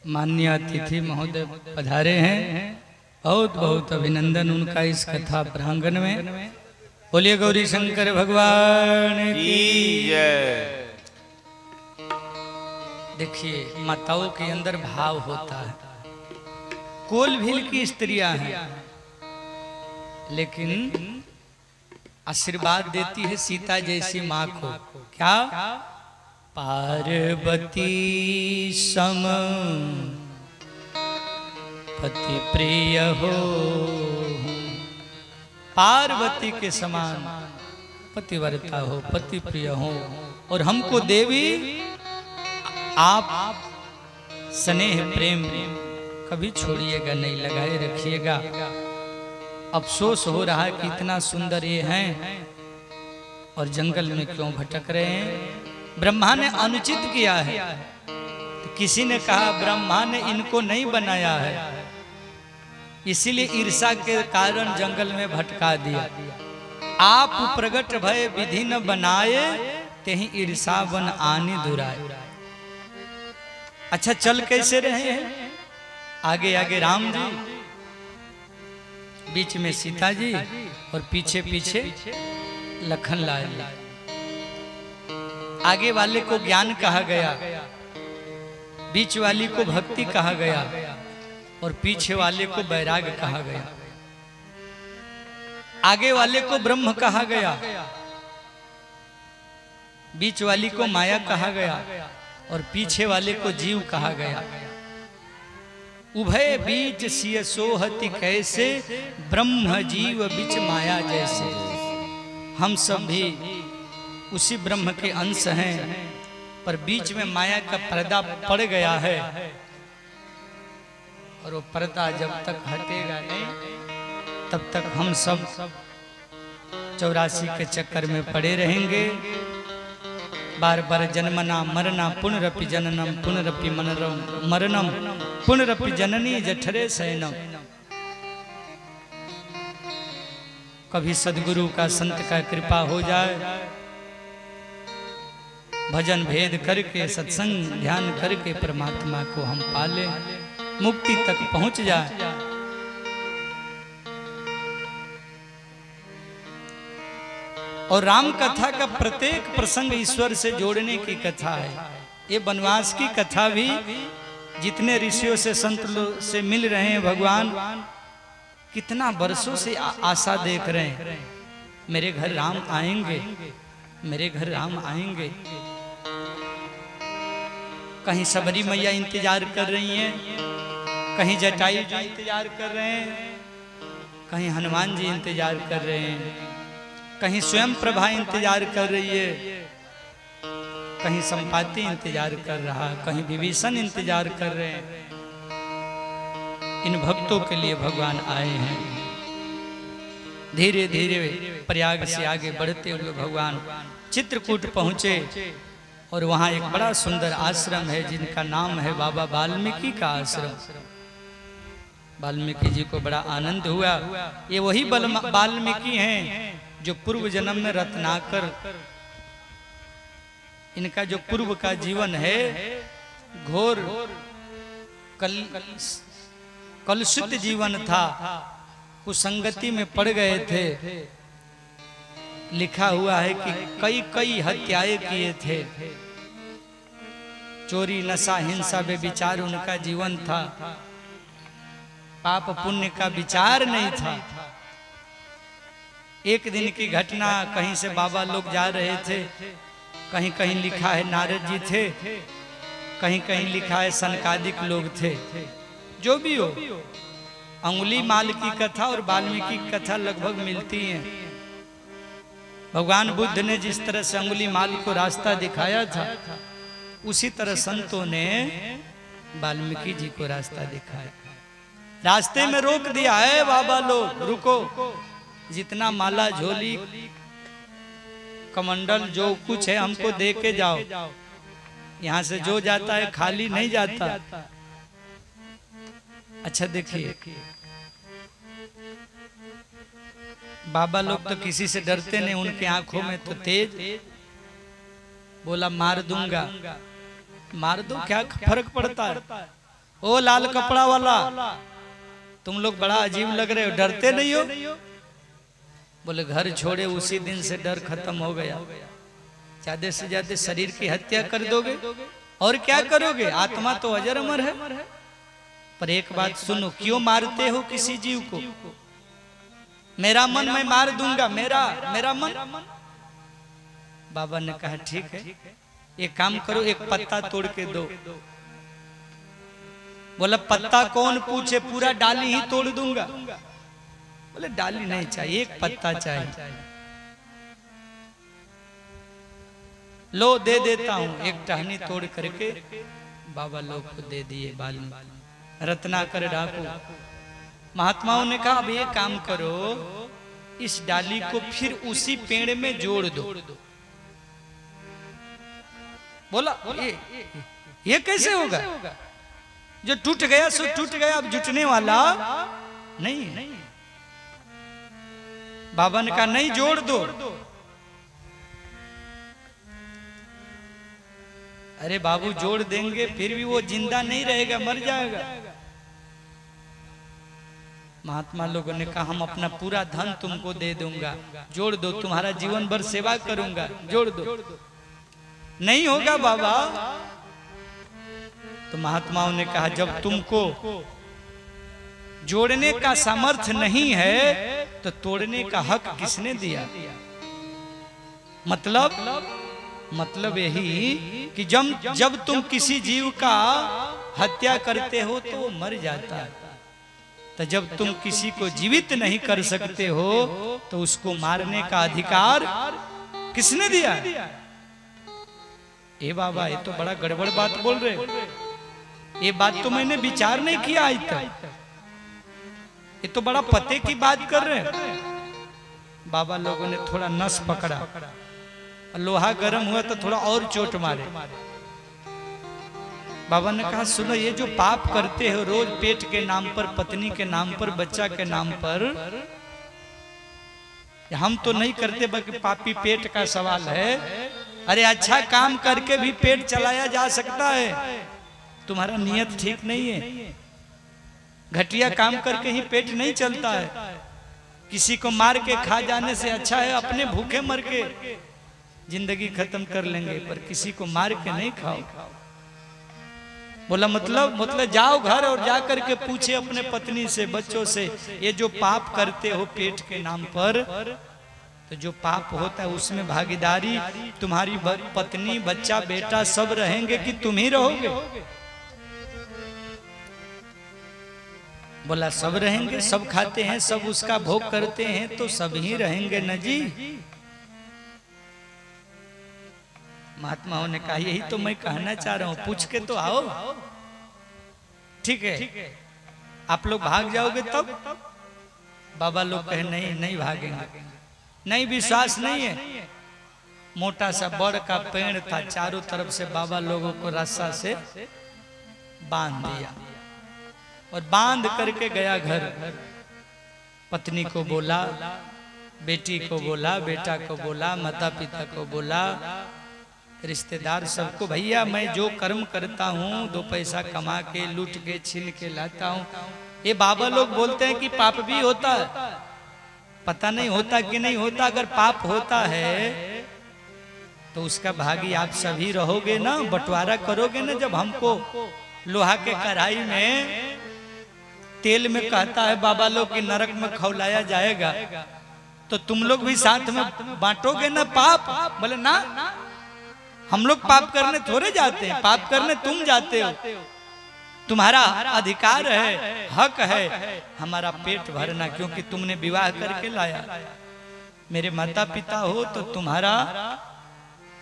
माननीय अतिथि महोदय पधारे हैं, बहुत बहुत अभिनंदन उनका इस कथा प्रांगण में। बोलिए गौरी शंकर भगवान की जय। देखिए माताओं के अंदर भाव होता है। कोलभील की स्त्रियां हैं लेकिन आशीर्वाद देती है सीता जैसी माँ को। क्या? पार्वती सम पति प्रिय हो, पार्वती के समान पतिव्रता हो, पति प्रिय हो, और हमको देवी आप स्नेह प्रेम कभी छोड़िएगा नहीं, लगाए रखिएगा। अफसोस हो रहा है कि इतना सुंदर ये हैं और जंगल में क्यों भटक रहे हैं। ब्रह्मा ने अनुचित किया है। तो किसी ने कहा ब्रह्मा ने इनको नहीं बनाया है, इसीलिए ईर्षा के कारण जंगल में भटका दिया। आप प्रगट भय विधि न बनाए, तेहि ईर्षा बन आनी दुराए। अच्छा चल कैसे रहे हैं? आगे आगे राम जी, बीच में सीता जी और पीछे पीछे लखन लाल। आगे वाले को ज्ञान कहा गया, बीच वाली को भक्ति कहा गया और पीछे वाले को वैराग कहा गया। आगे वाले को ब्रह्म कहा गया, बीच वाली को माया कहा गया और पीछे वाले को जीव कहा गया। उभय बीच सिय सोहति कैसे, ब्रह्म जीव बीच माया जैसे। हम सब भी उसी ब्रह्म के अंश हैं, पर बीच में माया का पर्दा पड़ गया है और वो पर्दा जब तक हटेगा नहीं तब तक हम सब 84 के चक्कर में पड़े रहेंगे। बार बार जन्मना मरना पुनरपि जननम पुनरपि मरणम पुनरपि जननी जठरे शयनम। कभी सदगुरु का संत का कृपा हो जाए, भजन भेद करके सत्संग ध्यान करके परमात्मा को हम पाले, मुक्ति तक पहुंच जाए। और राम कथा का प्रत्येक प्रसंग ईश्वर से जोड़ने की कथा है। ये वनवास की कथा भी जितने ऋषियों से संत से मिल रहे हैं, भगवान कितना वर्षों से आशा देख रहे हैं, मेरे घर राम आएंगे, मेरे घर राम आएंगे। कहीं सबरी मैया इंतजार कर रही हैं, कहीं जटायु जी इंतजार कर रहे हैं, कहीं हनुमान जी इंतजार कर रहे हैं, कहीं स्वयं प्रभा इंतजार कर रही है, कहीं संपाति इंतजार कर रहा, कहीं विभीषण इंतजार कर रहे हैं। इन भक्तों के लिए भगवान आए हैं। धीरे धीरे प्रयाग से आगे बढ़ते हुए भगवान चित्रकूट पहुंचे और वहां एक बड़ा सुंदर आश्रम है जिनका नाम है बाबा वाल्मीकि का आश्रम। वाल्मीकि जी को बड़ा आनंद हुआ। ये वही वाल्मीकि हैं जो पूर्व जन्म में रत्नाकर, इनका जो पूर्व का जीवन है घोर कलुषित जीवन था, कुसंगति में पड़ गए थे। लिखा हुआ है कि कई कई हत्याएं किए थे, चोरी नशा हिंसा व्यभिचार उनका जीवन था, पाप पुण्य का विचार नहीं था। एक दिन की घटना, कहीं से बाबा लोग जा रहे थे, कहीं कहीं लिखा है नारद जी थे, कहीं कहीं लिखा है सनकादिक लोग थे। जो भी हो, अंगुली माल की कथा और वाल्मीकि की कथा लगभग मिलती हैं। भगवान बुद्ध ने जिस तरह से अंगुली माल को रास्ता दिखाया था, उसी तरह संतों ने वाल्मीकि जी को रास्ता दिखाया। रास्ते में रोक दिया है, बाबा लोग रुको, जितना माला झोली कमंडल जो कुछ है हमको दे के जाओ, यहाँ से जो जाता है खाली नहीं जाता। अच्छा देखिए, बाबा लोग तो किसी से डरते नहीं, उनके आंखों में तो तेज। बोला मार दूंगा, मार दो, क्या फर्क पड़ता है। ओ लाल कपड़ा वाला, तुम लोग बड़ा अजीब लग रहे हो, डरते नहीं हो? बोले घर छोड़े उसी दिन से डर खत्म हो गया। ज्यादा से ज्यादा शरीर की हत्या कर दोगे और क्या करोगे? आत्मा तो अजर अमर है। पर एक बात सुनो, क्यों मारते हो किसी जीव को? मेरा मन मैं मार दूंगा, मेरा मन। बाबा ने कहा ठीक है, एक काम करो, एक पत्ता तोड़ के दो। बोला पत्ता कौन पूछे, पूरा डाली ही तोड़ दूंगा। बोले डाली नहीं चाहिए, एक पत्ता चाहिए। लो दे देता हूं। एक टहनी तोड़ करके बाबा लोग को दे दिए। बाल रत्नाकर डाकू महात्माओं ने कहा अब ये काम करो, इस डाली को फिर उसी पेड़ में जोड़ दो। बोला ये कैसे होगा? जो टूट गया सो टूट गया, अब जुटने वाला नहीं। बाबा ने कहा नहीं, जोड़ दो। अरे बाबू जोड़ देंगे फिर भी वो जिंदा नहीं रहेगा, मर जाएगा। महात्मा लोगों ने कहा हम अपना पूरा धन तुमको दे दूंगा, जोड़ दो, तुम्हारा जीवन भर सेवा करूंगा, जोड़ दो। नहीं होगा बाबा। तो महात्माओं ने कहा जब तुमको जोड़ने का सामर्थ्य नहीं है तो तोड़ने का हक किसने दिया? मतलब यही कि जब तुम किसी जीव का हत्या करते हो तो वो मर जाता है, तो जब तुम किसी को जीवित नहीं कर सकते हो तो उसको मारने का अधिकार किसने दिया? ए बाबा ये तो बड़ा गड़बड़ बात बोल रहे। ये बात तो मैंने विचार नहीं किया आज तक, ये तो बड़ा पते की बात कर रहे हैं। बाबा लोगों ने थोड़ा नस पकड़ा, लोहा गर्म हुआ तो थोड़ा और चोट मारे। बाबा ने कहा सुनो, ये जो पाप करते हो रोज पेट के नाम पर, पत्नी के नाम पर, बच्चा के नाम पर, हम तो नहीं करते, बल्कि पापी पेट का सवाल है। अरे अच्छा काम करके भी पेट चलाया जा सकता है, तुम्हारा नियत ठीक नहीं है। घटिया काम करके ही पेट नहीं चलता है। किसी को मार के खा जाने से अच्छा है अपने भूखे मर के जिंदगी खत्म कर लेंगे, पर किसी को मार के नहीं खाओ। बोला मतलब जाओ घर और जा करके पूछे अपने पत्नी से, बच्चों से, ये जो पाप करते हो पेट के नाम पर, तो जो पाप होता है उसमें भागीदारी तुम्हारी पत्नी, बच्चा, बेटा सब रहेंगे कि तुम ही रहोगे? बोला सब रहेंगे, सब खाते हैं, सब उसका भोग करते हैं, तो सब ही रहेंगे न जी। महात्माओं ने कहा यही तो मैं कहना चाह रहा हूं, पूछ के तो आओ। ठीक है, आप लोग भाग जाओगे तब? बाबा लोग कहे नहीं भागेंगे। नहीं, विश्वास नहीं है। मोटा सा बड़ का पेड़ था, चारों तरफ से बाबा लोगों को रस्सा से बांध दिया और बांध करके गया घर। पत्नी को बोला, बेटी को बोला, बेटा को बोला, माता पिता को बोला, रिश्तेदार सबको, भैया मैं जो कर्म करता हूँ, 2 पैसा कमा के, लूट के, छीन के लाता हूँ, ये बाबा लोग बोलते हैं कि पाप भी होता है। पता नहीं होता कि नहीं होता। अगर पाप होता है तो उसका भागी आप सभी रहोगे ना, बंटवारा करोगे ना। जब हमको लोहा के कढ़ाई में तेल में कहता है बाबा लोग कि नरक में खौलाया जाएगा, तो तुम लोग भी साथ में बांटोगे ना पाप? बोले ना, हम लोग पाप करने थोड़े जाते हैं, पाप करने तुम जाते हो। तुम्हारा अधिकार है, हक है हमारा पेट भरना, क्योंकि तुमने विवाह करके लाया। मेरे माता पिता हो तो तुम्हारा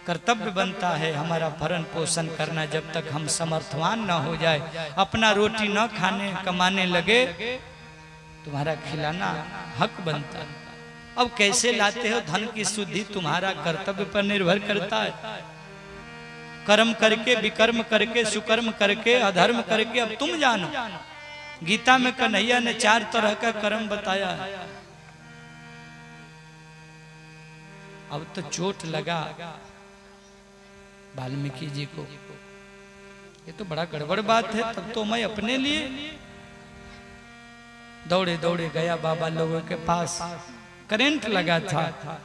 कर्तव्य बनता है हमारा भरण पोषण करना। जब तक हम समर्थवान न हो जाए, अपना रोटी न खाने कमाने लगे, तुम्हारा खिलाना हक बनता है। अब कैसे लाते हो धन की शुद्धि, तुम्हारा कर्तव्य पर निर्भर करता है। कर्म करके, विकर्म करके, सुकर्म करके, अधर्म करके, अब तुम जानो। गीता में कन्हैया ने 4 तरह का कर्म बताया है। अब तो चोट लगा वाल्मीकि जी को, ये तो बड़ा गड़बड़ बात है। तब तो मैं अपने लिए दौड़े दौड़े गया बाबा लोगों के पास, करंट लगा था,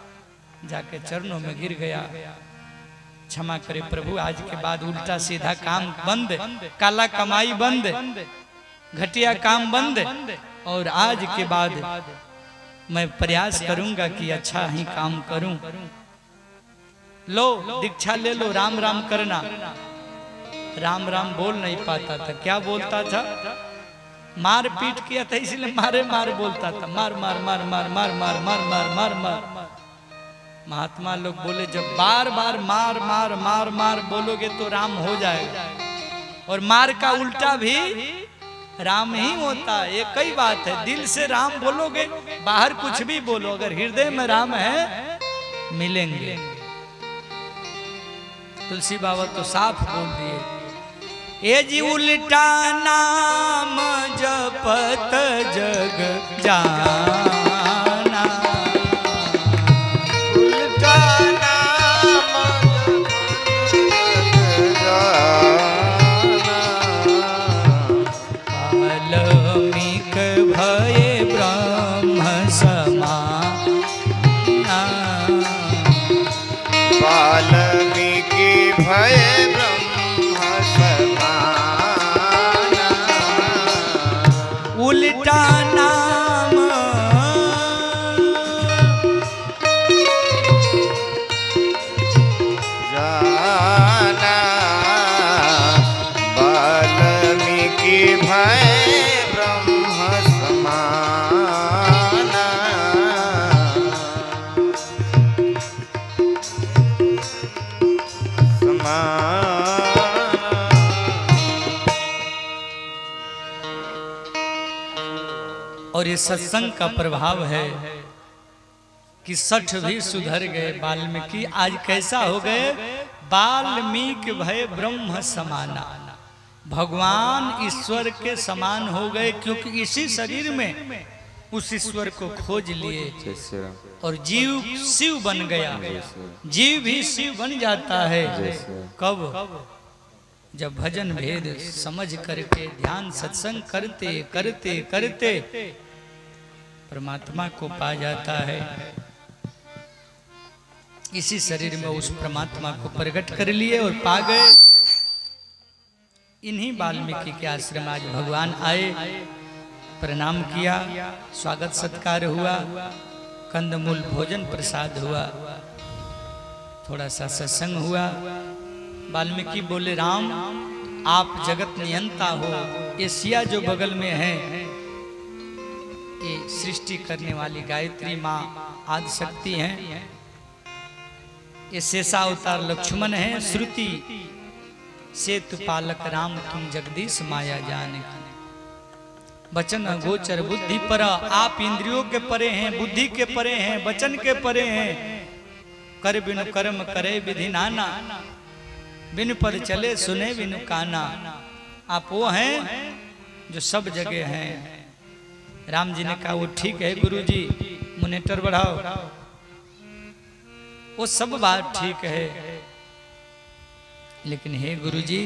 जाके चरणों में गिर गया। क्षमा करे प्रभु, आज के बाद उल्टा सीधा काम बंद, काला कमाई बंद, घटिया काम बंद, और आज के बाद मैं प्रयास करूंगा कि अच्छा ही काम करूं। लो दीक्षा ले लो, राम राम करना। राम राम बोल नहीं पाता था। क्या बोलता था? मार पीट किया था इसलिए मारे मार बोलता था। मार मार मार मार मार मार मार मार मार मार। महात्मा लोग बोले जब बार बार मार मार मार मार बोलोगे तो राम हो जाएगा, और मार का उल्टा भी राम ही होता है। एक ही बात है, दिल से राम बोलोगे, बाहर कुछ भी बोलो, अगर हृदय में राम है मिलेंगे। तुलसी बाबा तो साफ बोल दिए, ए जी उल्टा नाम जपत जग जाना, उल्टा नाम जपत जग जाना, वाल्मीक भये ब्रह्म समाना, वाल्मीकि भये उल्टा नाम जाना, वाल्मीकि भये ब्रह्म समाना, और ये सत्संग का प्रभाव है कि 60 भी सुधर गए वाल्मीकि। आज कैसा हो गए? वाल्मीकि भय ब्रह्म समाना, भगवान ईश्वर के समान हो गए, क्योंकि इसी शरीर में उस ईश्वर को खोज लिए और जीव शिव बन गया। जीव भी शिव बन जाता है कब? जब भजन भेद समझ करके ध्यान सत्संग करते करते करते परमात्मा को पा जाता है। इसी शरीर में उस परमात्मा को प्रकट कर लिए और पा गए। इन्हीं वाल्मीकि के आश्रम आज भगवान आए, प्रणाम किया, स्वागत सत्कार हुआ, कंदमूल भोजन प्रसाद हुआ, थोड़ा सा सत्संग हुआ। वाल्मीकि बोले, राम आप जगत नियंता हो। ये सिया जो बगल में है, ये सृष्टि करने वाली गायत्री माँ आदि शक्ति हैं। ये शेषा अवतार लक्ष्मण है। श्रुति सेतु पालक राम तुम जगदीश माया जाने। वचन गोचर बुद्धि पर, आप इंद्रियों के परे हैं, बुद्धि के परे हैं, वचन के परे हैं। कर बिनु कर्म करे विधि नाना, बिनु पद चले सुने बिनु काना। आप वो हैं जो सब जगह हैं। राम जी ने कहा वो ठीक है गुरुजी, मोनिटर बढ़ाओ, वो सब बात ठीक है, लेकिन हे गुरुजी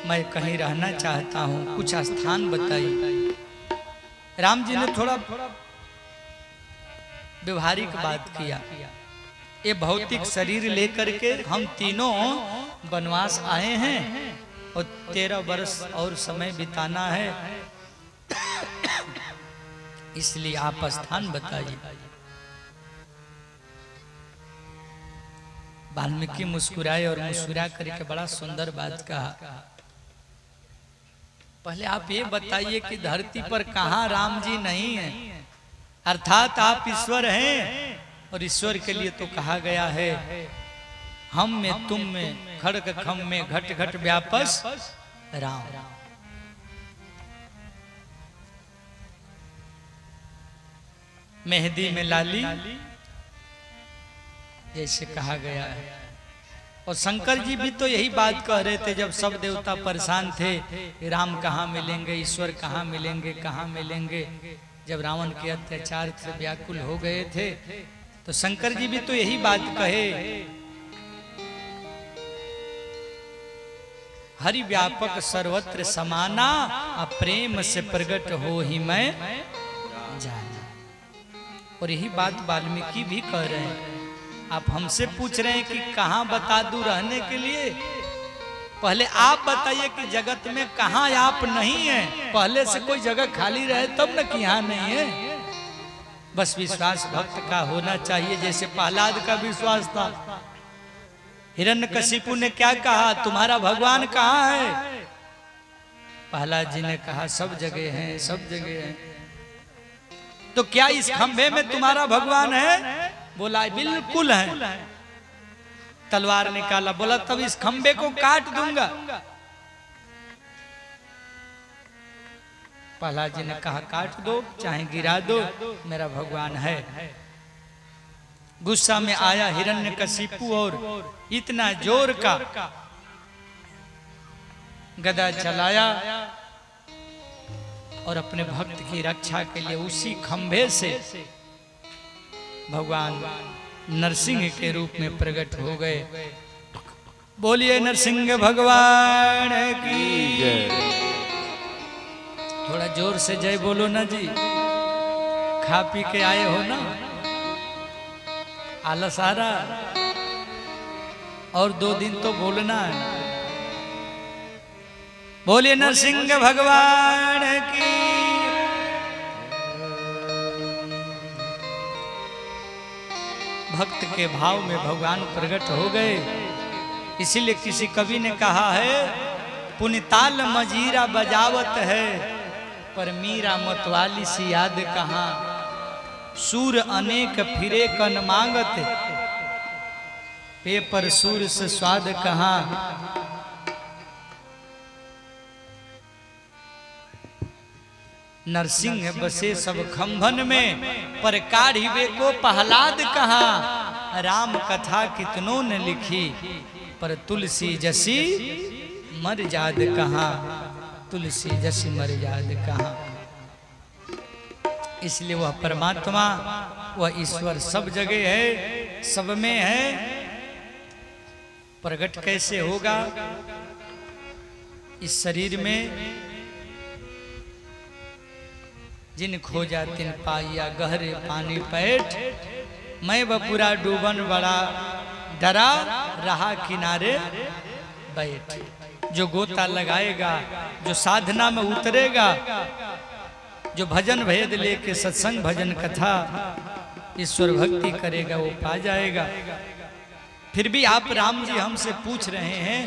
मैं कहीं रहना चाहता हूं, कुछ स्थान बताइए। राम जी ने थोड़ा व्यवहारिक बात किया। ये भौतिक शरीर लेकर के हम तीनों वनवास आए हैं और 13 वर्ष और समय बिताना है, इसलिए आप स्थान बताइए। वाल्मीकि मुस्कुराए और मुस्कुरा करके बड़ा सुंदर बात कहा। पहले आप ये बताइए कि धरती पर कहाँ राम जी नहीं है, अर्थात आप ईश्वर हैं, और ईश्वर के लिए तो कहा गया है हम में तुम में खड़ग खम में घट घट व्यापस राम। मेहंदी में लाली जैसे कहा गया है। और शंकर जी भी तो यही बात कह रहे थे जब सब देवता परेशान थे, राम कहाँ मिलेंगे, ईश्वर कहाँ मिलेंगे, कहाँ मिलेंगे। जब रावण के अत्याचार से व्याकुल हो गए थे तो शंकर जी भी तो यही बात कहे हरि व्यापक सर्वत्र समाना, प्रेम से प्रकट हो ही मैं जाना। और यही बात वाल्मीकि भी कह रहे हैं। आप हमसे पूछ रहे हैं कि कहाँ बता दूं रहने के लिए, पहले आप बताइए कि जगत में कहाँ आप नहीं है। पहले से कोई जगह खाली रहे तब न कि यहाँ नहीं है। बस विश्वास भक्त का होना चाहिए, जैसे प्रहलाद का विश्वास था। हिरण्यकशिपु ने क्या कहा, तुम्हारा भगवान कहाँ है? प्रहलाद जी ने कहा सब जगह है, सब जगह है। तो क्या इस खंभे में तुम्हारा भगवान है? बोला बिल्कुल है। तलवार निकाला, बोला तब इस खंभे को काट दूंगा। प्रहलाद जी ने कहा काट दो चाहे गिरा दो, मेरा भगवान है। गुस्सा में आया हिरण्यकशिपु और इतना जोर का गदा चलाया और अपने भक्त की रक्षा के लिए उसी खंभे से भगवान नरसिंह के रूप में प्रकट हो गए। बोलिए नरसिंह भगवान की जय। थोड़ा जोर से जय बोलो ना जी, खा पी के आए हो ना, आलस आ रहा, और 2 दिन तो बोलना है। बोलिए नरसिंह भगवान की। भक्त के भाव में भगवान प्रकट हो गए। इसीलिए किसी कवि ने कहा है, पुनिताल मजीरा बजावत है, पर मीरा मतवाली सी याद कहाँ। सूर अनेक फिरे कन मांगत, पे पर सूर से स्वाद कहाँ। नरसिंह बसे सब खंभन में, पर काढ़िबे को प्रहलाद कहाँ। राम कथा कितनों ने लिखी, पर तुलसी जसी मर जाद कहाँ। तुलसी जसी मर जाद कहाँ। इसलिए वह परमात्मा, वह ईश्वर सब जगह है, सब में है। प्रकट कैसे होगा? इस शरीर में जिन खोजा तिन पाइया, गहरे पानी पैठ। मैं बपुरा डूबन बड़ा डरा, रहा किनारे बैठ। जो गोता लगाएगा, जो साधना में उतरेगा, जो भजन भेद लेके सत्संग भजन कथा ईश्वर भक्ति करेगा, वो पा जाएगा। फिर भी आप राम जी हमसे पूछ रहे हैं,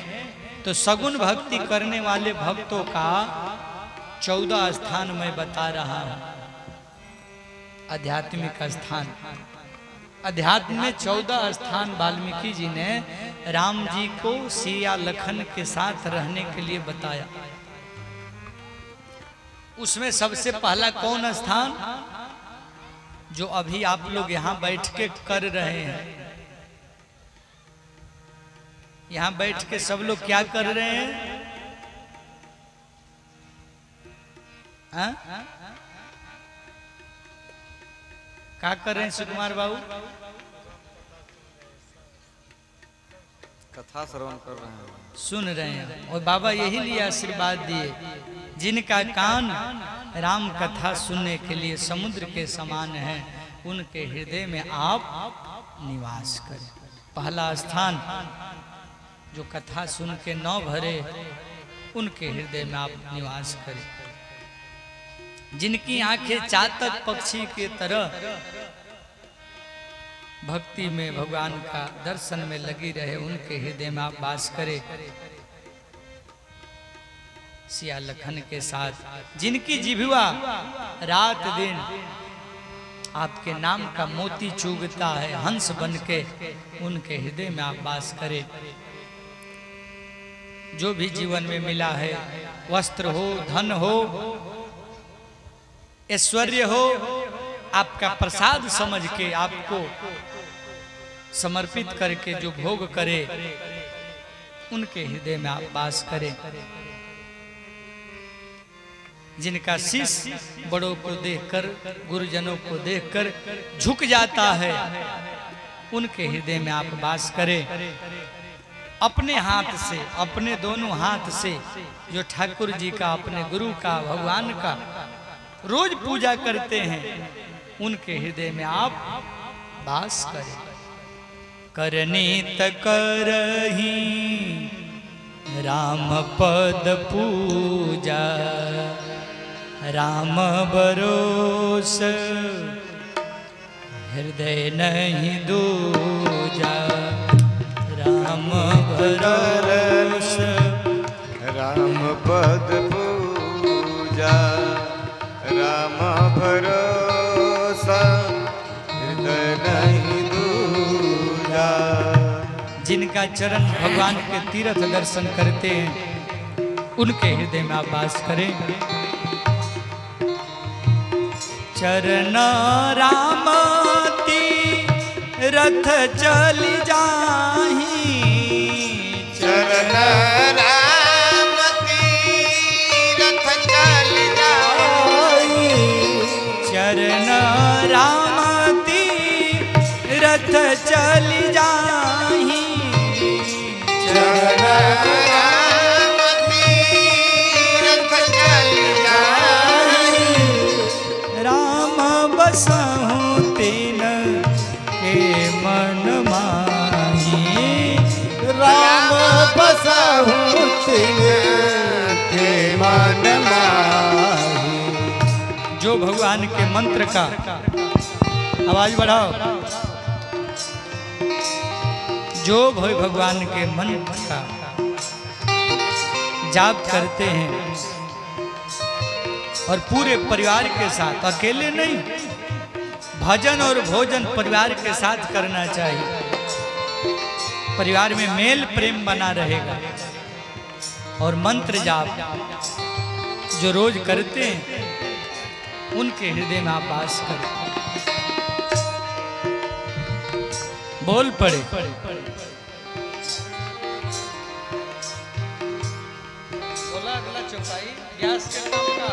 तो सगुण भक्ति करने वाले भक्तों का 14 स्थान मैं बता रहा हूं। आध्यात्मिक स्थान, अध्यात्म में 14 स्थान वाल्मीकि जी ने राम जी को सिया लखन के साथ रहने के लिए बताया। उसमें सबसे पहला कौन स्थान? जो अभी आप लोग यहाँ बैठ के कर रहे हैं। यहाँ बैठ के सब लोग क्या कर रहे हैं? क्या कर रहे हैं सुकुमार बाबू? कथा श्रवण कर रहे हैं, सुन रहे हैं। और बाबा यही लिए आशीर्वाद दिए, जिनका कान राम कथा सुनने के लिए समुद्र के समान है, उनके हृदय में आप निवास करें। पहला स्थान, जो कथा सुन के न भरे, उनके हृदय में आप निवास करें। जिनकी आंखें चातक पक्षी के तरह भक्ति में, भगवान का दर्शन में लगी रहे, उनके हृदय में आप वास करें सिया लखन के साथ। जिनकी जिह्वा रात दिन आपके नाम का मोती चुगता है हंस बनके, उनके हृदय में आप वास करें। जो भी जीवन में मिला है, वस्त्र हो, धन हो, ऐश्वर्य हो, आपका प्रसाद समझ के आपको समर्पित करके जो भोग करे, उनके हृदय में आप वास करें। जिनका शीश बड़ों को देखकर, गुरुजनों को देखकर झुक जाता है, उनके हृदय में आप वास करें। अपने हाथ से, अपने दोनों हाथ से जो ठाकुर जी का, अपने गुरु का, भगवान का रोज पूजा करते हैं, उनके हृदय में आप वास करें। करनीत करही राम पद पूजा, राम बरोस हृदय नहीं दूजा, राम बरोस राम पद पूजा, राम भरोसा हृदय नहीं दूजा। जिनका चरण भगवान के तीर्थ दर्शन करते हैं, उनके हृदय में आप वास करें। चरण राम तीरथ चली जाही, चरण राम तीरथ चली जाही, चरण राम तीरथ चली जाही, चरण राम तीरथ चली जाही, राम बसहु तिन के मन माही, राम बसहु तिन के मन माही। जो भगवान के मंत्र का, आवाज बढ़ाओ, जो भगवान के मंत्र का जाप करते हैं और पूरे परिवार के साथ, अकेले नहीं, भजन और भोजन परिवार के साथ करना चाहिए। परिवार में मेल प्रेम बना रहेगा। और मंत्र जाप जो रोज करते हैं, उनके हृदय में आप वास करें। बोल पड़े। बोला अगला चौपाई व्यास के नाम का।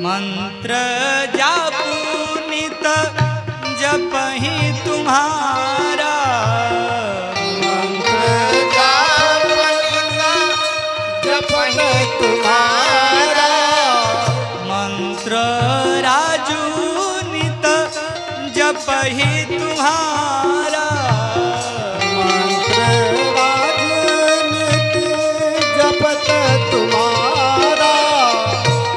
मंत्र जापू नित जपहि तुम्हारा, मंत्र जापू नित जपहि तुम्हारा, मंत्र राजू नित जपहि तुम्हारा, मंत्र राजू नित जपत तुम्हारा,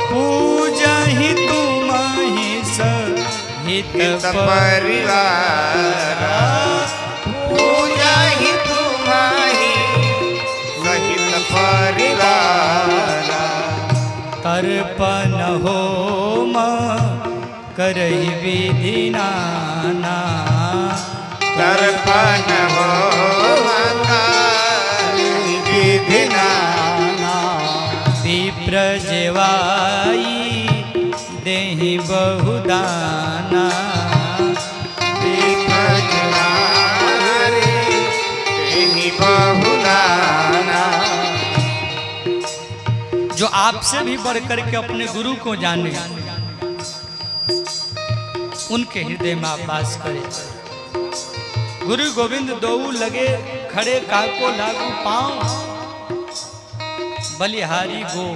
पूजहि तुमहि सहित परिवार, पूजहि तुम्हि सहित परिवार, तर्पण होम करहि विधि नाना, तर्पण होम करहि विधि नाना, विप्र जेवाई देहि बहुदाना, विप्र जेवाई देहि बहुदाना। जो आपसे भी बढ़ करके अपने गुरु को जाने, उनके हृदय में आप वास करें। गुरु गोविंद दोऊ लगे खड़े, काको लागू पांव, बलिहारी गो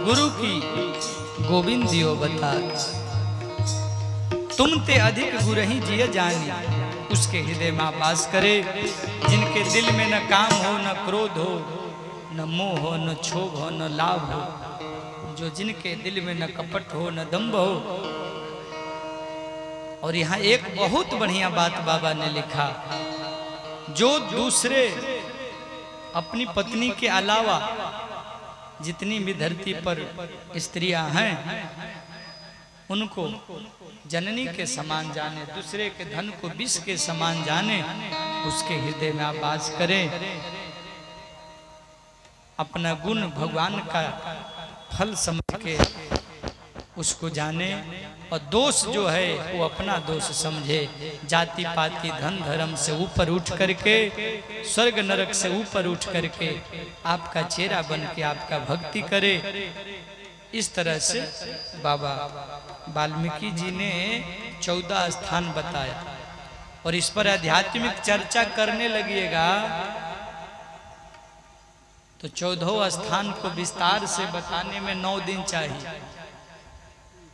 गुरु की गोविंद दियो बता, तुम ते अधिक गुरहि जिय जानी, उसके हृदय में आप वास करे। जिनके दिल में न काम हो, न क्रोध हो, न मोह हो, न क्षोभ हो, न लाभ हो, जो जिनके दिल में न कपट हो, न दंभ हो। और यहाँ एक बहुत बढ़िया बात बाबा ने लिखा, जो दूसरे अपनी पत्नी के अलावा जितनी भी धरती पर स्त्रियां हैं, उनको जननी के समान जाने, दूसरे के धन को विष के समान जाने, उसके हृदय में आप वास करें। अपना गुण भगवान का फल समझ के उसको जाने और दोष जो है वो अपना दोष समझे। जाति पाति धन धर्म से ऊपर उठ करके, स्वर्ग नरक से ऊपर उठ करके आपका चेहरा बन के आपका भक्ति करे। इस तरह से बाबा वाल्मीकि जी ने 14 स्थान बताया और इस पर आध्यात्मिक चर्चा करने लगिएगा तो 14 स्थान को विस्तार से बताने में 9 दिन चाहिए।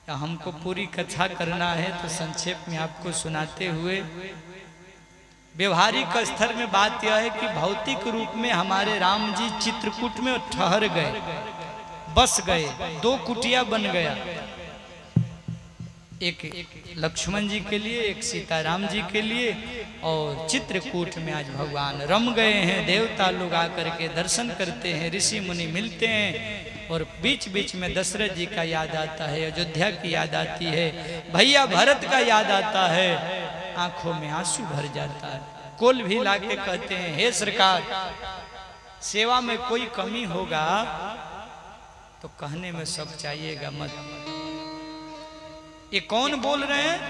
या हमको पूरी कथा करना है तो संक्षेप में आपको सुनाते हुए, व्यवहारिक स्तर में बात यह है कि भौतिक रूप में हमारे राम जी चित्रकूट में ठहर गए, बस गए, 2 कुटिया बन गया, एक लक्ष्मण जी के लिए, एक सीताराम जी के लिए। और चित्रकूट में आज भगवान रम गए हैं। देवता लोग आकर के दर्शन करते हैं, ऋषि मुनि मिलते हैं और बीच बीच में दशरथ जी का याद आता है, अयोध्या की याद आती है, भैया भरत का याद आता है, आंखों में आंसू भर जाता है। कुल भी लाके कहते हैं, हे सरकार, सेवा में कोई कमी होगा तो कहने में सब चाहिएगा मत। ये कौन बोल रहे हैं?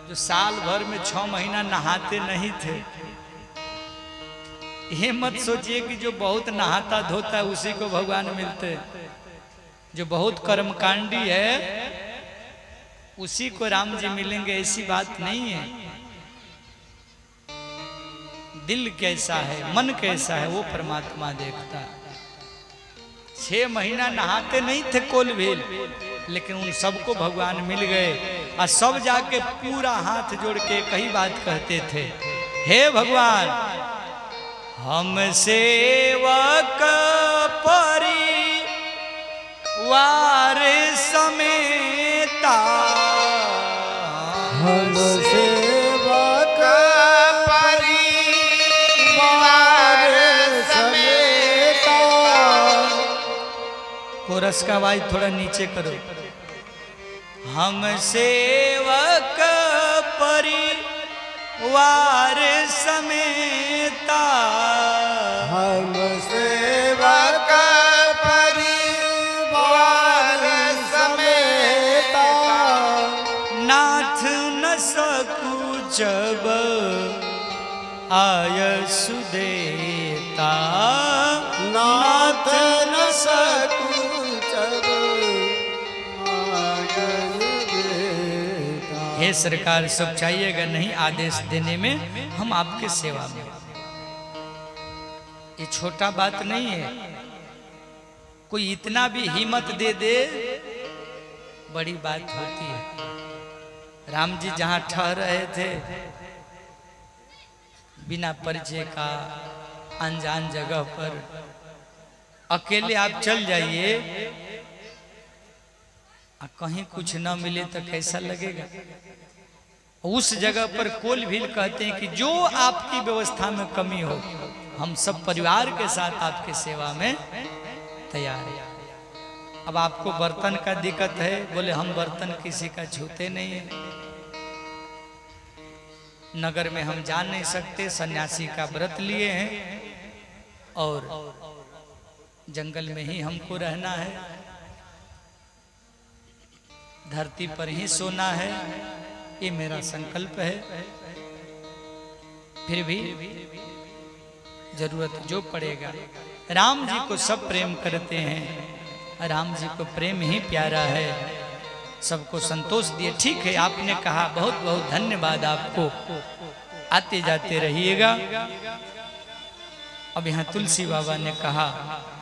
जो साल भर में 6 महीना नहाते नहीं थे। ये मत सोचिए कि जो बहुत नहाता धोता है उसी को भगवान मिलते। जो बहुत कर्मकांडी है उसी को राम जी मिलेंगे, ऐसी बात नहीं है। दिल कैसा है, मन कैसा है, वो परमात्मा देखता है। 6 महीना नहाते नहीं थे कोल भील, लेकिन उन सबको भगवान मिल गए और सब जाके पूरा हाथ जोड़ के कई बात कहते थे, हे भगवान, हम सेवक परिवार समेता, हम सेवक परिवार समेता। कोरस का आवाज थोड़ा नीचे करो। हम सेवक परिवार समेता, हम सेवक परिवार समेता। नाथ न सकू जब आय सुदेता, नाथ न सकू हे सरकार, सब चाहिएगा नहीं आदेश देने में, हम आपके सेवा में। ये छोटा बात नहीं है। कोई इतना भी हिम्मत दे दे बड़ी बात होती है। राम जी जहां ठहर रहे थे, बिना परिचय का अनजान जगह पर अकेले आप चल जाइए, कहीं कुछ न मिले तो कैसा लगेगा। उस जगह पर कोल भील कहते हैं कि जो आपकी व्यवस्था में कमी हो, हम सब परिवार के साथ आपके सेवा में तैयार हैं। अब आपको बर्तन का दिक्कत है, बोले हम बर्तन किसी का छूते नहीं है। नगर में हम जा नहीं सकते, सन्यासी का व्रत लिए हैं और जंगल में ही हमको रहना है, धरती पर ही सोना है, ये मेरा संकल्प है। फिर भी जरूरत जो पड़ेगा, राम जी को सब प्रेम करते हैं, राम जी को प्रेम ही प्यारा है, सबको संतोष दिए। ठीक है, आपने कहा, बहुत बहुत धन्यवाद आपको, आते जाते रहिएगा। अब यहाँ तुलसी बाबा ने कहा,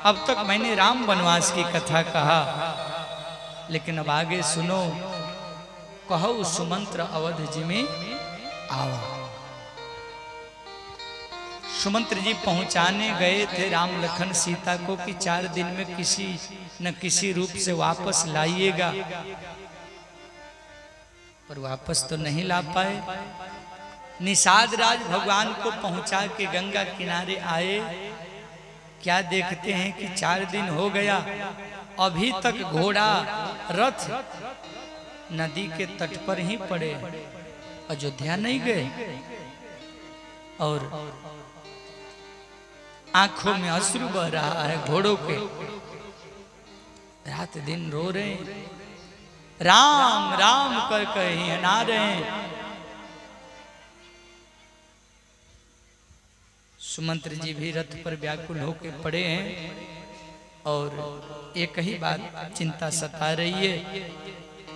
अब तक मैंने राम वनवास की कथा कहा, लेकिन अब आगे सुनो। कहो सुमंत्र अवध जी में आवा। सुमंत्र जी पहुंचाने गए थे राम लखन सीता को कि 4 दिन में किसी न किसी रूप से वापस लाइएगा, पर वापस तो नहीं ला पाए। निषाद राज भगवान को पहुंचा के गंगा किनारे आए, क्या देखते हैं कि 4 दिन हो गया, अभी तक घोड़ा रथ नदी के तट पर ही पड़े, अयोध्या नहीं गए। और आंखों में अश्रु बह रहा है घोड़ों के, रात दिन रो रहे हैं। राम राम कर कहीं हना रहे। सुमंत्र जी भी रथ पर व्याकुल होकर पड़े हैं और एक ही बात चिंता सता रही है,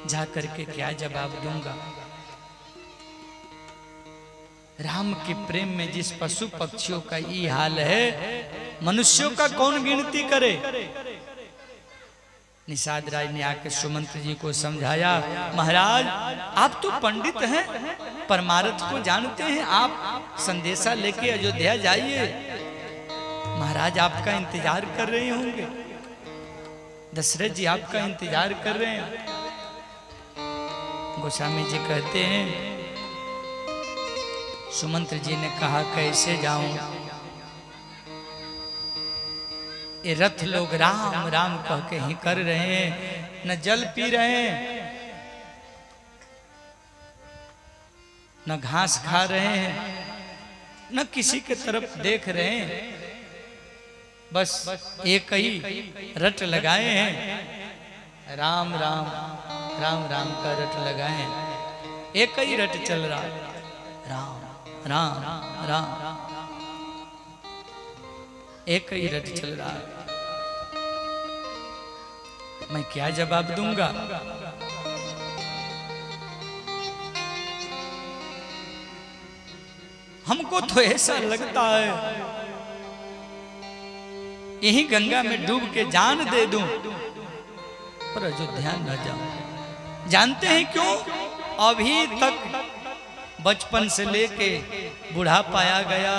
जा करके क्या जवाब दूंगा। राम के प्रेम में जिस पशु पक्षियों का ये हाल है, मनुष्यों का कौन गिनती करे। निषाद राय ने आकर सुमंत्र जी को समझाया, महाराज आप तो पंडित हैं, परमार्थ को जानते हैं, आप संदेशा लेके अयोध्या जाइए, महाराज आपका इंतजार कर रहे होंगे, दशरथ जी आपका इंतजार कर रहे हैं। गोस्वामी जी कहते हैं, सुमंत्र जी ने कहा कैसे जाऊं, ये रथ लोग राम राम कह के ही कर रहे हैं, न जल पी रहे हैं, न घास खा रहे हैं, न किसी के तरफ देख रहे हैं, बस एक ही रट लगाए हैं, राम राम राम राम का रट लगाए हैं, एक ही रट चल रहा है, राम राम राम, एक ही रट चल रहा है। मैं क्या जवाब दूंगा। हमको तो ऐसा लगता है यही गंगा में डूब के जान दे दूं, पर अयोध्या न जाऊं। जानते हैं क्यों? अभी तक बचपन से लेके बूढ़ा पाया गया,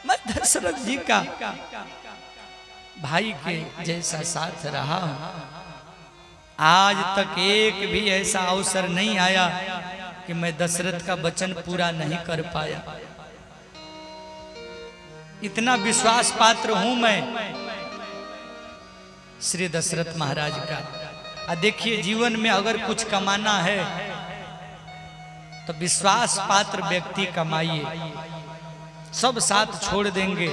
मैं दशरथ जी का भाई के जैसा साथ रहा हूं। आज तक एक भी ऐसा अवसर नहीं आया कि मैं दशरथ का वचन पूरा नहीं कर पाया। इतना विश्वास पात्र हूं मैं श्री दशरथ महाराज का। देखिए, जीवन में अगर कुछ कमाना है तो विश्वास पात्र व्यक्ति कमाइए, सब साथ छोड़ देंगे,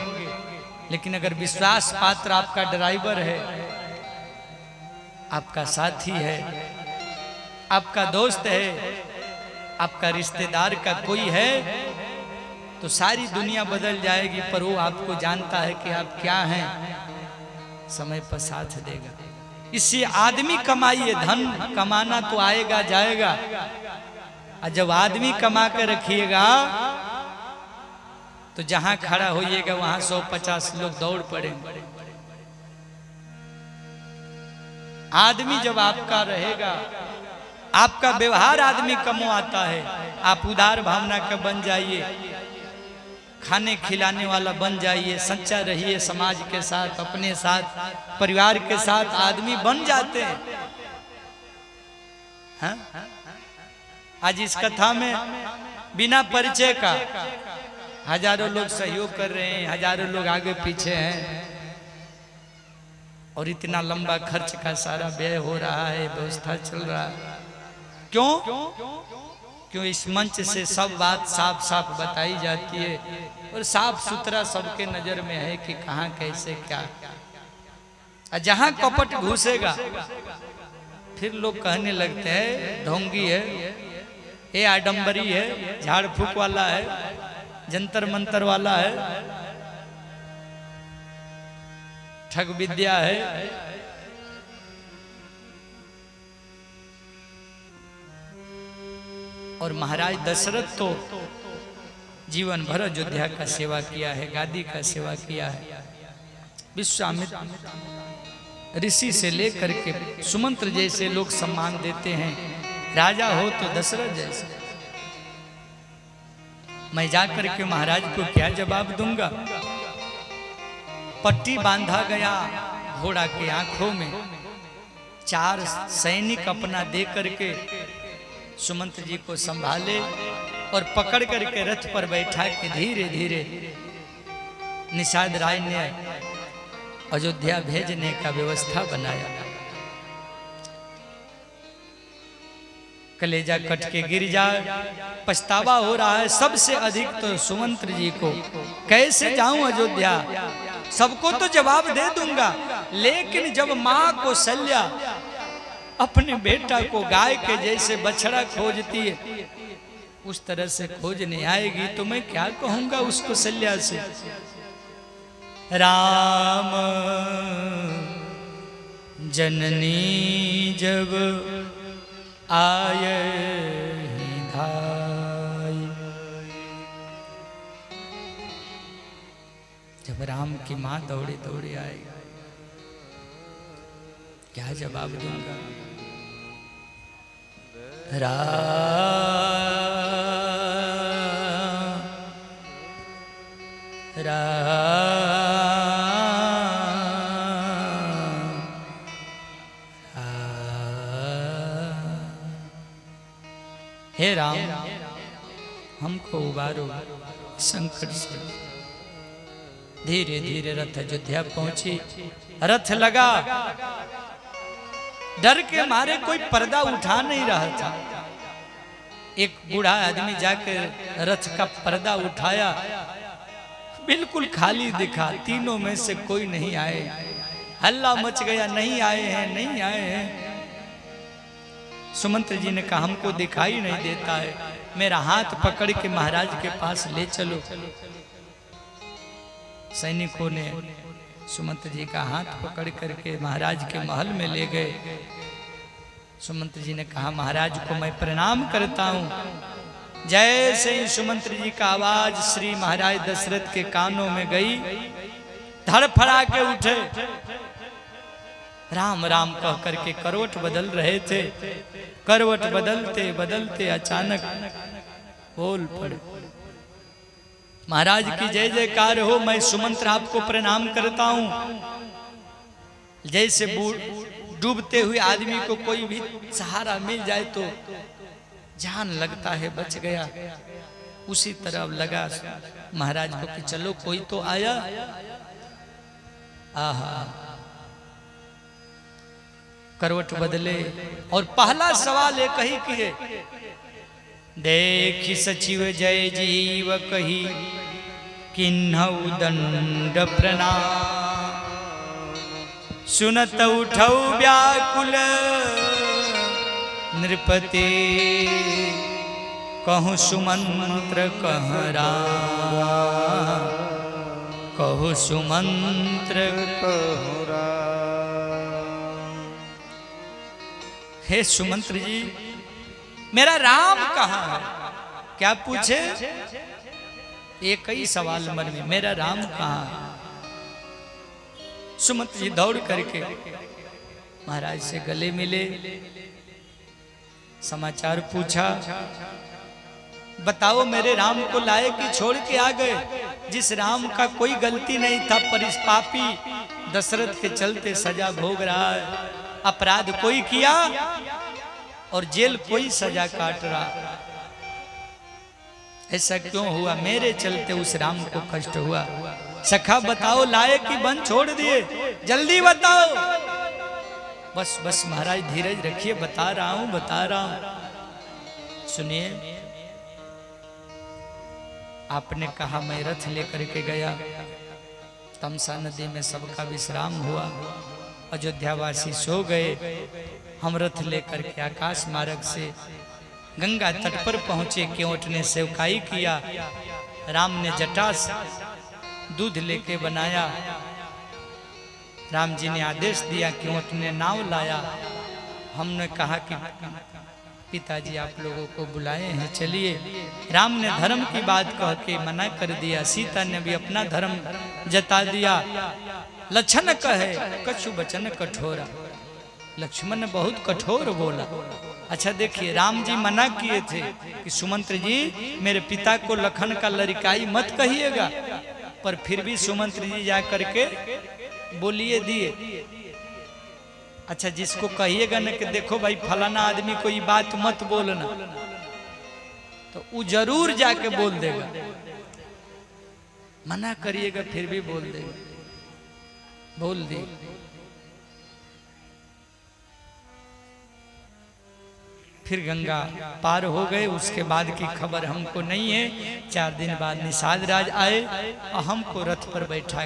लेकिन अगर विश्वास पात्र आपका ड्राइवर है, आपका साथी है, आपका दोस्त है, आपका रिश्तेदार का कोई है, तो सारी दुनिया बदल जाएगी, पर वो आपको जानता है कि आप क्या हैं, समय पर साथ देगा। इससे आदमी कमाइए, धन कमाना तो आएगा जाएगा, और जब आदमी कमा के रखिएगा तो जहां खड़ा होइएगा वहां 150 लोग दौड़ पड़ेंगे। आदमी जब आपका रहेगा, आपका व्यवहार आदमी कमवाता है, आप उदार भावना का बन जाइए, खाने खिलाने वाला बन जाइए, सच्चा रहिए, समाज के साथ, अपने साथ, परिवार के साथ आदमी बन जाते हैं। हाँ? आज इस कथा में बिना परिचय का हजारों लोग सहयोग कर रहे हैं, हजारों लोग आगे पीछे हैं, और इतना लंबा खर्च का सारा व्यय हो रहा है, व्यवस्था चल रहा है। क्यों? क्यों इस मंच से सब बात साफ साफ बताई जाती है, और साफ सुथरा सबके नजर में है कि कहाँ कैसे क्या। जहां कपट घुसेगा फिर लोग कहने लगते हैं ढोंगी है, ये आडंबरी है, झाड़ फूक वाला है, जंतर मंतर वाला है, ठग विद्या है। और महाराज दशरथ तो जीवन भर अयोध्या का सेवा किया है, गादी का सेवा किया है। विश्वामित्र ऋषि से लेकर के सुमंत्र जैसे लोग सम्मान देते हैं, राजा हो तो दशरथ जैसे। मैं जाकर के महाराज को क्या जवाब दूंगा। पट्टी बांधा गया घोड़ा के आंखों में, 4 सैनिक अपना दे करके सुमंत्र जी को संभाले और पकड़ करके रथ पर बैठा के धीरे धीरे निषाद राय ने अयोध्या भेजने का व्यवस्था बनाया। कलेजा कट के गिर जाए, पछतावा हो रहा है सबसे अधिक तो सुमंत्र जी को। कैसे जाऊं अयोध्या, सबको तो जवाब दे दूंगा, लेकिन जब मां कौशल्या अपने बेटा को गाय के जैसे बछड़ा खोजती है उस तरह से खोजने आएगी तो मैं क्या कहूंगा उसको सल्या से। राम जननी जब आए धाई, जब राम की मां दौड़े दौड़े आएगी क्या जवाब दूंगा। हे राम हमको उबारो संकट से। धीरे धीरे रथ अयोध्या पहुंची, रथ लगा, डर के मारे कोई पर्दा उठा नहीं रहा था। एक बूढ़ा आदमी जाकर रथ का पर्दा उठाया, बिल्कुल खाली दिखा, तीनों में से कोई नहीं आए। हल्ला मच गया, नहीं आए हैं, नहीं आए हैं। सुमंत्र जी ने कहा हमको दिखाई नहीं देता है, मेरा हाथ पकड़ के महाराज के पास ले चलो। सैनिकों ने सुमंत्र जी का हाथ पकड़ करके महाराज के महल में ले गए। सुमंत्र जी ने कहा महाराज को मैं प्रणाम करता हूं। जैसे ही सुमंत्र जी का आवाज श्री महाराज दशरथ के कानों में गई, धड़फड़ा के उठे, राम राम कह करके करवट बदल रहे थे। करवट बदलते बदलते अचानक बोल पड़े, महाराज की जय जयकार हो, मैं सुमंत्र आपको प्रणाम करता हूं। जैसे डूबते हुए आदमी को कोई भी सहारा मिल जाए तो जान लगता है, बच गया, उसी तरह लगा महाराज को कि चलो कोई तो आया। आहा, करवट बदले और पहला सवाल एक ही किए, देखी सचिव जय जीव कही किन्हऊ दंड प्रणाम। सुनत उठऊ व्याकुल नृपति, कहूँ सुमंत्र कह राम, कहूँ सुमंत्र कह राम। हे सुमंत्र जी मेरा राम कहाँ है? क्या पूछे? एक ही सवाल मन में, मेरा राम कहाँ है? सुमंत्र जी दौड़ करके महाराज से गले मिले, समाचार पूछा, बताओ मेरे राम को लाए कि छोड़ के आ गए? जिस राम का कोई गलती नहीं था, पर इस पापी दशरथ के चलते सजा भोग रहा है। अपराध कोई किया और जेल कोई सजा काट रहा, ऐसा क्यों हुआ? मेरे चलते उस राम को कष्ट हुआ। सखा बताओ लाए कि बन छोड़ दिए? जल्दी बताओ। बस बस महाराज धीरज रखिए, बता रहा हूं, बता रहा हूं। सुनिए, आपने कहा मैं रथ लेकर के गया, तमसा नदी में सबका विश्राम हुआ, अयोध्यावासी सो गए। हम रथ लेकर के आकाश मार्ग से गंगा तट पर पहुंचे। केवट ने सेवकाई किया, राम ने जटा दूध लेके बनाया। राम जी ने आदेश दिया, केवट ने नाव लाया। हमने कहा कि पिताजी आप लोगों को बुलाए हैं, चलिए। राम ने धर्म की बात कह के मना कर दिया। सीता ने भी अपना धर्म जता दिया। लक्षण कहे कछु बचन कठोरा, लक्ष्मण ने बहुत कठोर बोला। अच्छा देखिए, राम जी मना किए थे कि सुमंत्र जी मेरे पिता को लखन का लड़काई मत कहिएगा, पर फिर भी सुमंत्र जी जा करके बोलिए दिए। अच्छा, जिसको कहिएगा ना कि देखो भाई फलाना आदमी को ये बात मत बोलना, तो वो जरूर जाके बोल देगा। मना करिएगा फिर भी बोल देगा, बोल दी। फिर गंगा पार हो गए। उसके बाद की खबर हमको नहीं है। 4 दिन बाद निषाद राज आए और हमको रथ पर बैठा